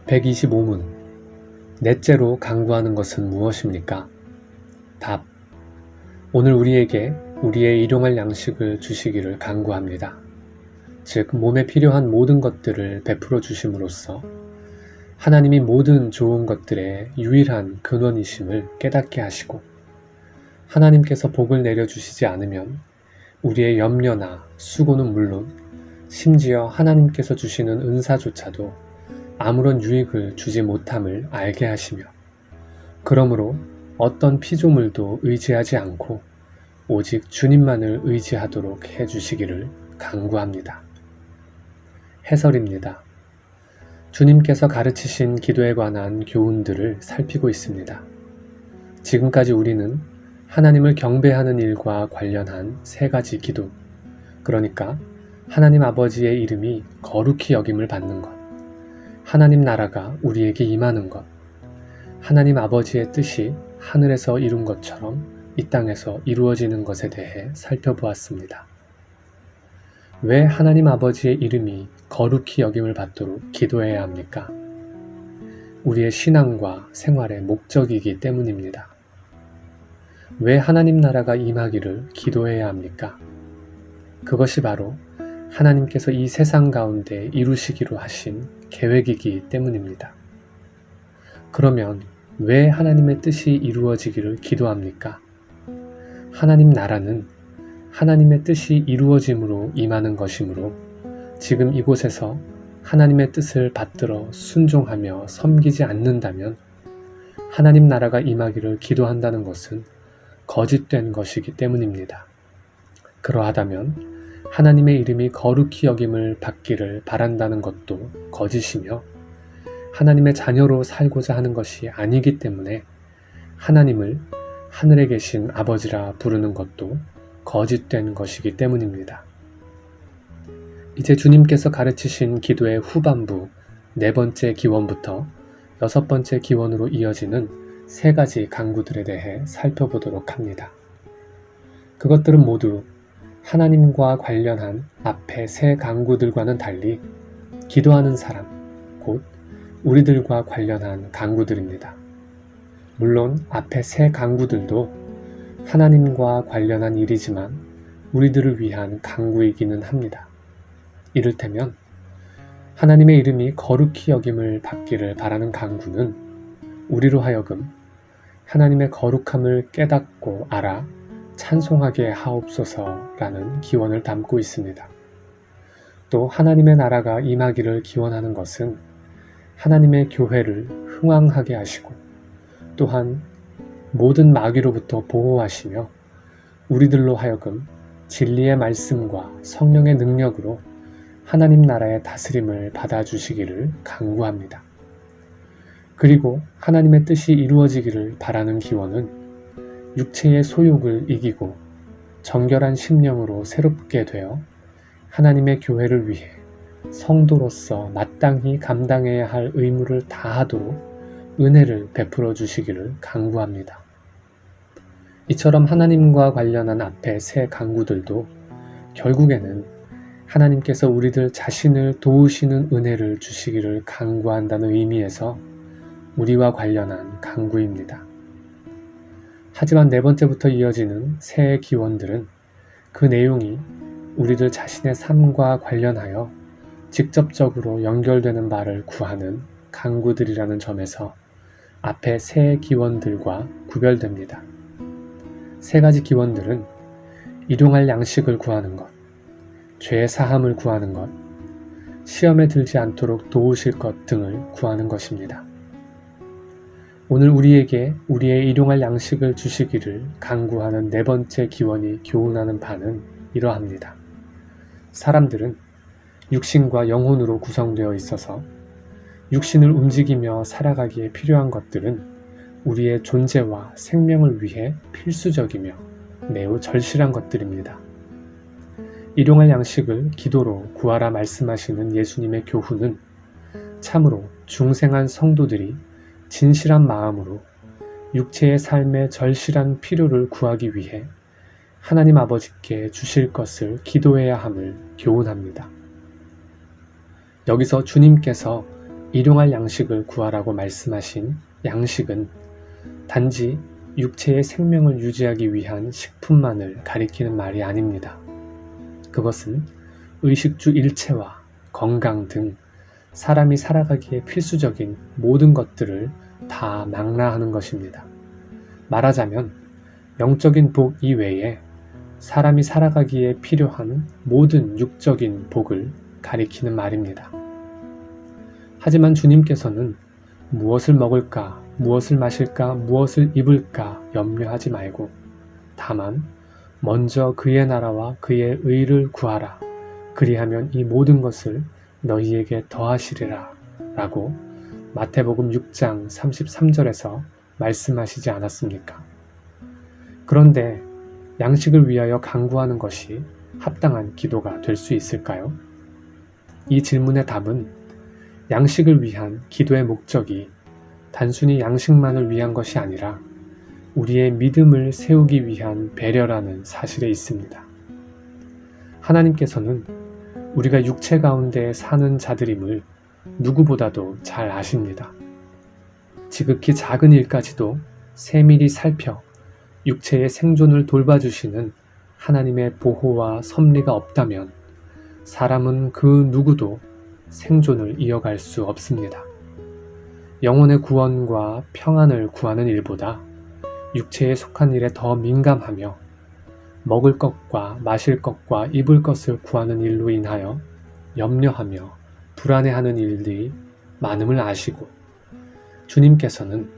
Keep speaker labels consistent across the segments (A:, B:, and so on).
A: 125문. 넷째로 강구하는 것은 무엇입니까? 답. 오늘 우리에게 우리의 일용할 양식을 주시기를 간구합니다. 즉 몸에 필요한 모든 것들을 베풀어 주심으로써 하나님이 모든 좋은 것들의 유일한 근원이심을 깨닫게 하시고, 하나님께서 복을 내려주시지 않으면 우리의 염려나 수고는 물론 심지어 하나님께서 주시는 은사조차도 아무런 유익을 주지 못함을 알게 하시며, 그러므로 어떤 피조물도 의지하지 않고 오직 주님만을 의지하도록 해주시기를 간구합니다. 해설입니다. 주님께서 가르치신 기도에 관한 교훈들을 살피고 있습니다. 지금까지 우리는 하나님을 경배하는 일과 관련한 3가지 기도, 그러니까 하나님 아버지의 이름이 거룩히 여김을 받는 것, 하나님 나라가 우리에게 임하는 것, 하나님 아버지의 뜻이 하늘에서 이룬 것처럼 이 땅에서 이루어지는 것에 대해 살펴보았습니다. 왜 하나님 아버지의 이름이 거룩히 여김을 받도록 기도해야 합니까? 우리의 신앙과 생활의 목적이기 때문입니다. 왜 하나님 나라가 임하기를 기도해야 합니까? 그것이 바로 하나님께서 이 세상 가운데 이루시기로 하신 계획이기 때문입니다. 그러면 왜 하나님의 뜻이 이루어지기를 기도합니까? 하나님 나라는 하나님의 뜻이 이루어짐으로 임하는 것이므로 지금 이곳에서 하나님의 뜻을 받들어 순종하며 섬기지 않는다면 하나님 나라가 임하기를 기도한다는 것은 거짓된 것이기 때문입니다. 그러하다면 하나님의 이름이 거룩히 여김을 받기를 바란다는 것도 거짓이며 하나님의 자녀로 살고자 하는 것이 아니기 때문에 하나님을 하늘에 계신 아버지라 부르는 것도 거짓된 것이기 때문입니다. 이제 주님께서 가르치신 기도의 후반부 4번째 기원부터 6번째 기원으로 이어지는 3가지 간구들에 대해 살펴보도록 합니다. 그것들은 모두 하나님과 관련한 앞의 3 간구들과는 달리 기도하는 사람, 곧 우리들과 관련한 간구들입니다. 물론 앞의 3 간구들도 하나님과 관련한 일이지만 우리들을 위한 간구이기는 합니다. 이를테면 하나님의 이름이 거룩히 여김을 받기를 바라는 간구는 우리로 하여금 하나님의 거룩함을 깨닫고 알아 찬송하게 하옵소서라는 기원을 담고 있습니다. 또 하나님의 나라가 임하기를 기원하는 것은 하나님의 교회를 흥왕하게 하시고 또한 모든 마귀로부터 보호하시며 우리들로 하여금 진리의 말씀과 성령의 능력으로 하나님 나라의 다스림을 받아주시기를 간구합니다. 그리고 하나님의 뜻이 이루어지기를 바라는 기원은 육체의 소욕을 이기고 정결한 심령으로 새롭게 되어 하나님의 교회를 위해 성도로서 마땅히 감당해야 할 의무를 다하도록 은혜를 베풀어 주시기를 간구합니다. 이처럼 하나님과 관련한 앞의 3 간구들도 결국에는 하나님께서 우리들 자신을 도우시는 은혜를 주시기를 간구한다는 의미에서 우리와 관련한 간구입니다. 하지만 4번째부터 이어지는 새 기원들은 그 내용이 우리들 자신의 삶과 관련하여 직접적으로 연결되는 바를 구하는 간구들이라는 점에서 앞의 새 기원들과 구별됩니다. 3가지 기원들은 일용할 양식을 구하는 것, 죄 사함을 구하는 것, 시험에 들지 않도록 도우실 것 등을 구하는 것입니다. 오늘 우리에게 우리의 일용할 양식을 주시기를 간구하는 4번째 기원이 교훈하는 바는 이러합니다. 사람들은 육신과 영혼으로 구성되어 있어서 육신을 움직이며 살아가기에 필요한 것들은 우리의 존재와 생명을 위해 필수적이며 매우 절실한 것들입니다. 일용할 양식을 기도로 구하라 말씀하시는 예수님의 교훈은 참으로 중생한 성도들이 진실한 마음으로 육체의 삶의 절실한 필요를 구하기 위해 하나님 아버지께 주실 것을 기도해야 함을 교훈합니다. 여기서 주님께서 일용할 양식을 구하라고 말씀하신 양식은 단지 육체의 생명을 유지하기 위한 식품만을 가리키는 말이 아닙니다. 그것은 의식주 일체와 건강 등 사람이 살아가기에 필수적인 모든 것들을 다 망라하는 것입니다. 말하자면 영적인 복 이외에 사람이 살아가기에 필요한 모든 육적인 복을 가리키는 말입니다. 하지만 주님께서는 무엇을 먹을까, 무엇을 마실까, 무엇을 입을까 염려하지 말고 다만 먼저 그의 나라와 그의 의를 구하라. 그리하면 이 모든 것을 너희에게 더하시리라 라고 마태복음 6장 33절에서 말씀하시지 않았습니까? 그런데 양식을 위하여 간구하는 것이 합당한 기도가 될 수 있을까요? 이 질문의 답은 양식을 위한 기도의 목적이 단순히 양식만을 위한 것이 아니라 우리의 믿음을 세우기 위한 배려라는 사실에 있습니다. 하나님께서는 우리가 육체 가운데 사는 자들임을 누구보다도 잘 아십니다. 지극히 작은 일까지도 세밀히 살펴 육체의 생존을 돌봐주시는 하나님의 보호와 섭리가 없다면 사람은 그 누구도 생존을 이어갈 수 없습니다. 영혼의 구원과 평안을 구하는 일보다 육체에 속한 일에 더 민감하며 먹을 것과 마실 것과 입을 것을 구하는 일로 인하여 염려하며 불안해하는 일들이 많음을 아시고 주님께서는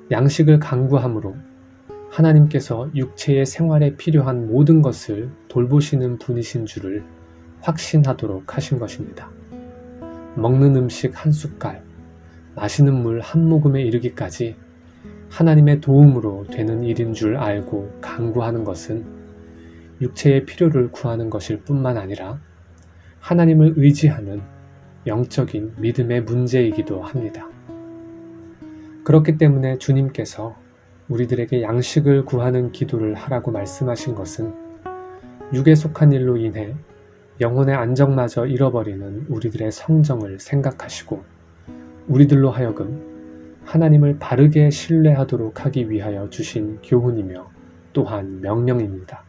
A: 양식을 간구함으로 하나님께서 육체의 생활에 필요한 모든 것을 돌보시는 분이신 줄을 확신하도록 하신 것입니다. 먹는 음식 한 숟갈, 마시는 물 한 모금에 이르기까지 하나님의 도움으로 되는 일인 줄 알고 간구하는 것은 육체의 필요를 구하는 것일 뿐만 아니라 하나님을 의지하는 영적인 믿음의 문제이기도 합니다. 그렇기 때문에 주님께서 우리들에게 양식을 구하는 기도를 하라고 말씀하신 것은 육에 속한 일로 인해 영혼의 안정마저 잃어버리는 우리들의 성정을 생각하시고 우리들로 하여금 하나님을 바르게 신뢰하도록 하기 위하여 주신 교훈이며 또한 명령입니다.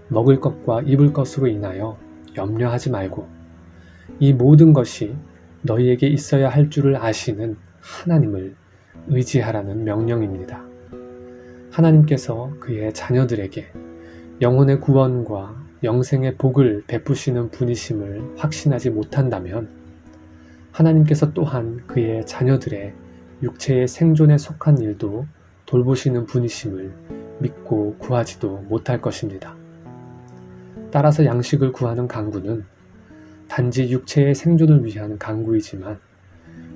A: 먹을 것과 입을 것으로 인하여 염려하지 말고 이 모든 것이 너희에게 있어야 할 줄을 아시는 하나님을 의지하라는 명령입니다. 하나님께서 그의 자녀들에게 영혼의 구원과 영생의 복을 베푸시는 분이심을 확신하지 못한다면 하나님께서 또한 그의 자녀들의 육체의 생존에 속한 일도 돌보시는 분이심을 믿고 구하지도 못할 것입니다. 따라서 양식을 구하는 간구는 단지 육체의 생존을 위한 간구이지만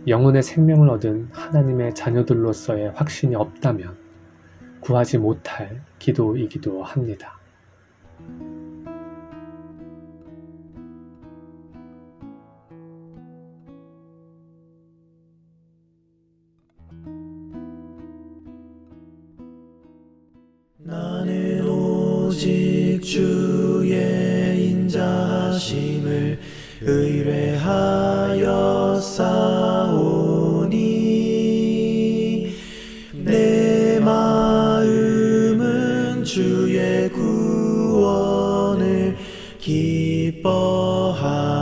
A: 영혼의 생명을 얻은 하나님의 자녀들로서의 확신이 없다면 구하지 못할 기도이기도 합니다.
B: 나는 오직 주의 인자하심을 의뢰하여 싸우니 내 마음은 주의 구원을 기뻐하네.